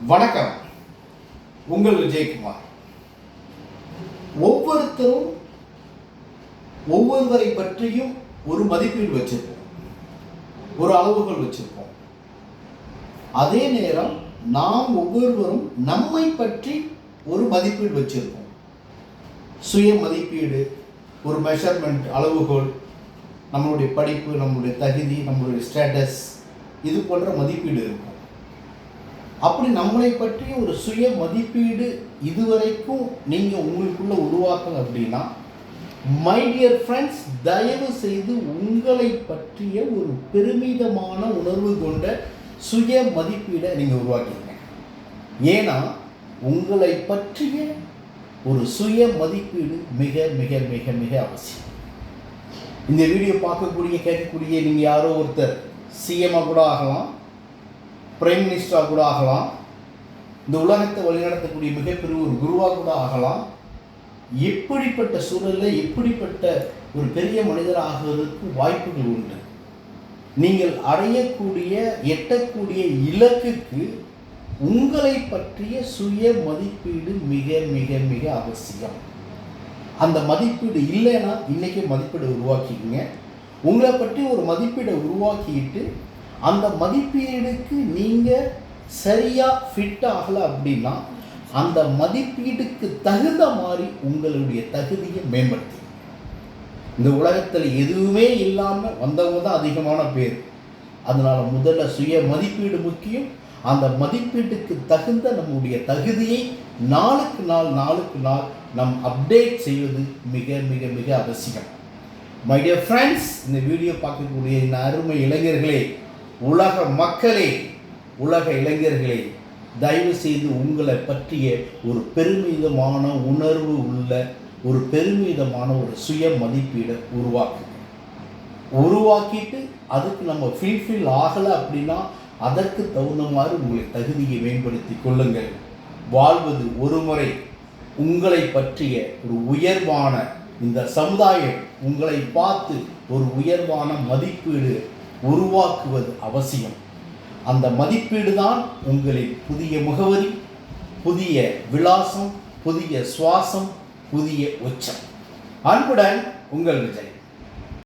வணக்கம். உங்கள் விஜயகுமார். ஒவ்வொருத்தரும் ஒவ்வொருவரை பற்றியும் ஒரு மதிப்பீடு வச்சிருப்போம், ஒரு அளவுகள் வச்சிருப்போம். அதே நேரம் நாம் ஒவ்வொருவரும் நம்மை பற்றி ஒரு மதிப்பீடு வச்சிருப்போம். சுய மதிப்பீடு, ஒரு மெஷர்மெண்ட், அளவுகோல், நம்மளுடைய படிப்பு, நம்மளுடைய தகுதி, நம்மளுடைய ஸ்டேட்டஸ், இது போன்ற மதிப்பீடு இருக்கும். அப்படி நம்மளை பற்றி ஒரு சுய மதிப்பீடு இதுவரைக்கும் நீங்கள் உங்களுக்குள்ள உருவாக்கல அப்படின்னா, மை டியர் ஃப்ரெண்ட்ஸ், தயவு செய்து உங்களை பற்றிய ஒரு பெருமிதமான உணர்வு கொண்ட சுய மதிப்பீடை நீங்கள் உருவாக்கிங்க. ஏன்னா உங்களை பற்றிய ஒரு சுய மதிப்பீடு மிக மிக மிக மிக அவசியம். இந்த வீடியோ பார்க்கக்கூடிய கேட்கக்கூடிய நீங்கள் யாரோ ஒருத்தர் சிஎம்மாக கூட ஆகலாம், பிரைம் மினிஸ்டராக கூட ஆகலாம், இந்த உலகத்தை வழிநடத்தக்கூடிய மிகப்பெரிய ஒரு குருவாக கூட ஆகலாம். எப்படிப்பட்ட சூழலில் எப்படிப்பட்ட ஒரு பெரிய மனிதர் ஆகுவதற்கு வாய்ப்புகள் உண்டு. நீங்கள் அடையக்கூடிய எட்டக்கூடிய இலக்குக்கு உங்களை பற்றிய சுய மதிப்பீடு மிக மிக மிக அவசியம். அந்த மதிப்பீடு இல்லைன்னா இன்றைக்கி மதிப்பீடை உருவாக்கிங்க. உங்களை பற்றி ஒரு மதிப்பீடை உருவாக்கிட்டு அந்த மதிப்பீடுக்கு நீங்கள் சரியாக ஃபிட் ஆகலை அப்படின்னா அந்த மதிப்பீடுக்கு தகுந்த மாதிரி உங்களுடைய தகுதியை மேம்படுத்தி. இந்த உலகத்தில் எதுவுமே இல்லாமல் வந்தவங்க தான் அதிகமான பேர். அதனால் முதல்ல சுய மதிப்பீடு முக்கியம். அந்த மதிப்பீட்டுக்கு தகுந்த நம்முடைய தகுதியை நாளுக்கு நாள் நம் அப்டேட் செய்வது மிக மிக மிக அவசியம். மை டியர் ஃப்ரெண்ட்ஸ், இந்த வீடியோ பார்க்கக்கூடிய இந்த அருமை இளைஞர்களே, உலக மக்களே, உலக இளைஞர்களே, தயவு செய்து உங்களை பற்றிய ஒரு பெருமிதமான உணர்வு உள்ள ஒரு பெருமிதமான ஒரு சுய மதிப்பீடை உருவாக்கிட்டு அதுக்கு நம்ம ஃபில்ஃபில் ஆகலை அப்படின்னா அதற்கு தகுந்த மாதிரி உங்களை தகுதியை மேம்படுத்தி கொள்ளுங்கள். வாழ்வது ஒரு முறை. உங்களை பற்றிய ஒரு உயர்வான இந்த சமுதாயம் உங்களை பார்த்து ஒரு உயர்வான மதிப்பீடு உருவாக்குவது அவசியம். அந்த மதிப்பீடு தான் உங்களின் புதிய முகவரி, புதிய விலாசம், புதிய சுவாசம், புதிய உச்சம். அன்புடன் உங்கள் விஜய்.